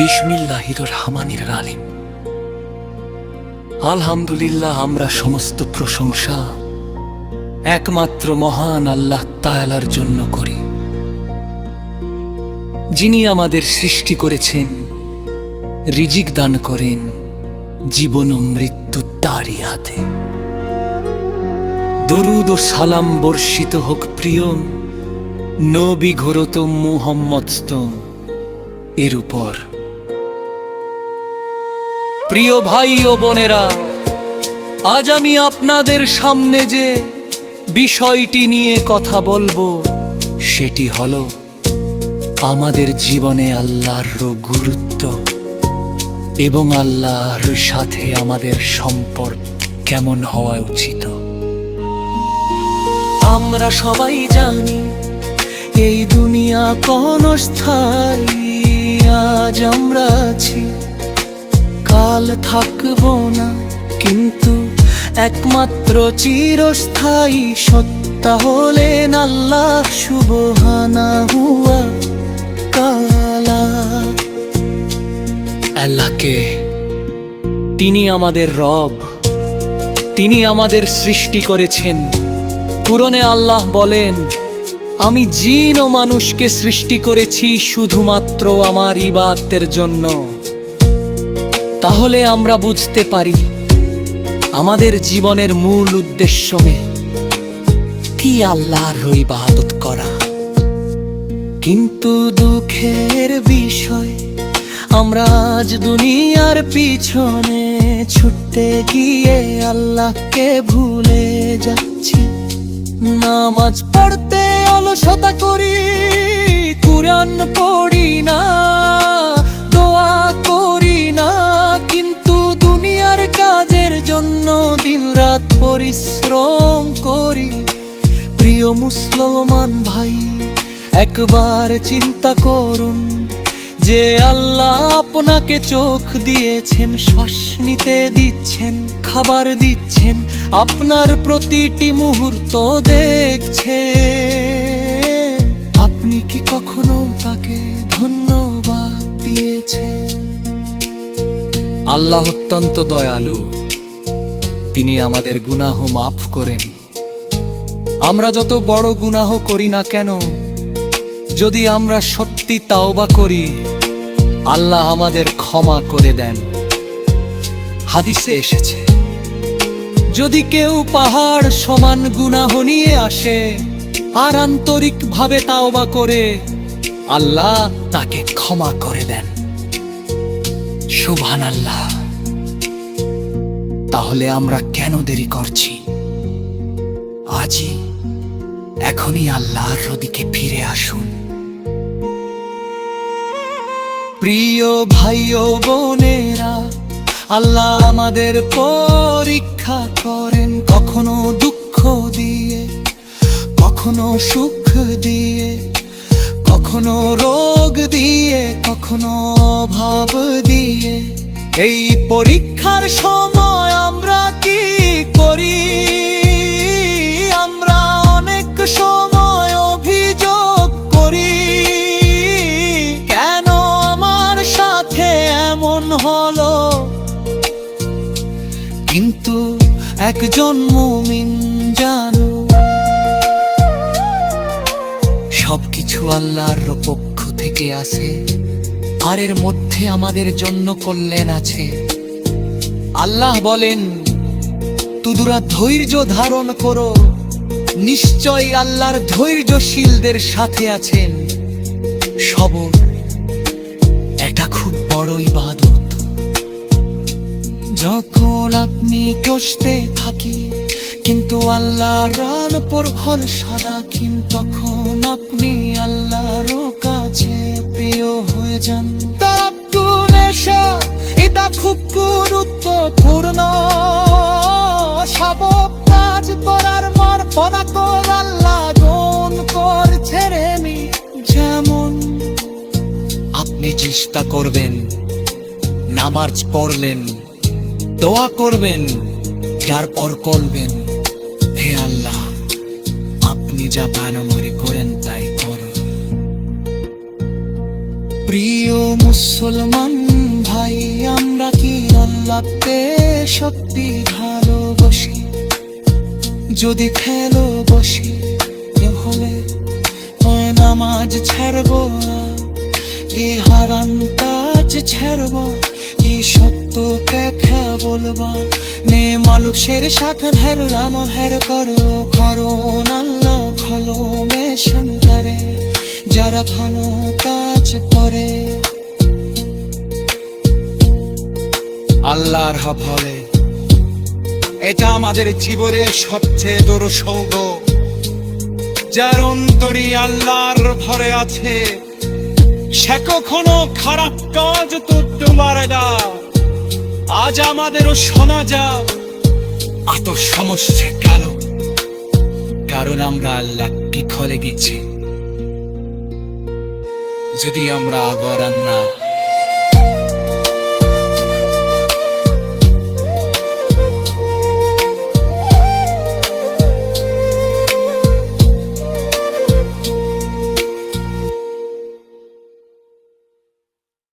বিসমিল্লাহির রহমানির রহিম। আলহামদুলিল্লাহ, আমরা সমস্ত প্রশংসা একমাত্র মহান আল্লাহ তাআলার জন্য করি, যিনি আমাদের সৃষ্টি করেছেন, রিজিক দান করেন, জীবন ও মৃত্যু তারই হাতে। দরুদ ও সালাম বর্ষিত হোক প্রিয় নবী ঘোরত মুহাম্মদ এর উপর। প্রিয় ভাই ও বোনেরা, আজ আমি আপনাদের সামনে যে বিষয়টি নিয়ে কথা বলবো সেটি হলো আমাদের জীবনে আল্লাহর গুরুত্ব এবং আল্লাহর সাথে আমাদের সম্পর্ক কেমন হওয়া উচিত। আমরা সবাই জানি এই দুনিয়া ক্ষণস্থায়ী, আজ আমরা আছি কাল থাকবো না, কিন্তু একমাত্র চিরস্থায়ী সত্তা হলেন আল্লাহ সুবহানাহু ওয়া তাআলা। আল্লাহকে, তিনি আমাদের রব, তিনি আমাদের সৃষ্টি করেছেন। কুরআনে আল্লাহ বলেন, আমি জিন ও মানুষকে সৃষ্টি করেছি শুধুমাত্র আমার ইবাদতের জন্য। তাহলে আমরা বুঝতে পারি আমাদের জীবনের মূল উদ্দেশ্য কি আল্লাহর ইবাদত করা। কিন্তু দুঃখের বিষয়, আমরা আজ দুনিয়ার পিছনে ছুটতে গিয়ে আল্লাহকে ভুলে যাচ্ছি। নামাজ পড়তে অলসতা করি, কুরআন পড়ি না, দোয়া করি না, কিন্তু দুনিয়ার কাজের জন্য দিনরাত পরিশ্রম করি। প্রিয় মুসলমান ভাই, একবার চিন্তা করুন যে আল্লাহ আপনাকে চোখ দিয়েছেন, শ্বাস নিতে দিচ্ছেন, খাবার দিচ্ছেন, আপনার প্রতিটি মুহূর্ত দেখছেন। আপনি কি কখনো তাকে ধন্যবাদ দিয়েছেন? আল্লাহ অত্যন্ত দয়ালু, তিনি আমাদের গুনাহ মাফ করেন। আমরা যত বড় গুনাহ করি না কেন, যদি আমরা সত্যি তাওবা করি, আল্লাহ আমাদের ক্ষমা করে দেন। হাদিসে এসেছে, যদি কেউ পাহাড় সমান গুনাহ নিয়ে আসে আর আন্তরিকভাবে তাওবা করে, আল্লাহ তাকে ক্ষমা করে দেন। সুবহানাল্লাহ। তাহলে আমরা কেন দেরি করছি? আজই, এখনই আল্লাহর দিকে ফিরে আসুন। প্রিয় ভাই ও বোনেরা, আল্লাহ আমাদের পরীক্ষা করেন, কখনো দুঃখ দিয়ে, কখনো সুখ দিয়ে, কখনো রোগ দিয়ে, কখনো অভাব দিয়ে। এই পরীক্ষার সময় আমরা কি করি? আমরা অনেক সময় অভিযোগ করি, কেন আমার সাথে এমন হলো? কিন্তু একজন মুমিন জানো, সবকিছু আল্লাহর পক্ষ থেকে আসে, আর এর মধ্যে আমাদের জন্য কল্যাণ আছে। আল্লাহ বলেন, তোমরা ধৈর্য ধারণ করো, নিশ্চয় আল্লাহর ধৈর্যশীলদের সাথে আছেন। সবর, এটা খুব বড় ইবাদত। যখন আপনি কষ্টে থাকি কিন্তু আল্লাহর উপর ভরসা রাখেন, তখন আপনি আল্লাহর কাছে প্রিয় হয়ে যান। এটা খুব গুরুত্বপূর্ণ। সব কাজ করার মর্পণা কর আল্লাহ গুণ করছে রে। যেমন আপনি চেষ্টা করবেন, নামাজ পড়লেন, দোয়া করবেন, তারপর করবেন, হে আল্লাহ, আপনি যা বানামরি করেন তাই করুন। প্রিয় মুসলমান ভাই, আমরা কি আল্লাহকে সত্যি ভালোবাসি? যদি খেলো বসি হলে ওই নামাজ ছাড়বো না, কি হারাম কাজ ছাড়বো, কি সত্য কথা বলবা, নে মানুষের সাথে ভেরলাম হের করো করো আল্লাহ ভালো মেশন করে, যারা ভালো কাজ করে। আল্লাহর বলে এটা আমাদের জীবনের সবচেয়ে বড় সৌভাগ্য, যার অন্তরে আল্লাহর ভরে আছে সে কখনো খারাপ কাজ করতে পারে না। আজ আমাদেরও শোনা যাক এত সমস্যা কেন? কারণ আমরা আল্লাহ কি ফলে গেছি। যদি আমরা আবার না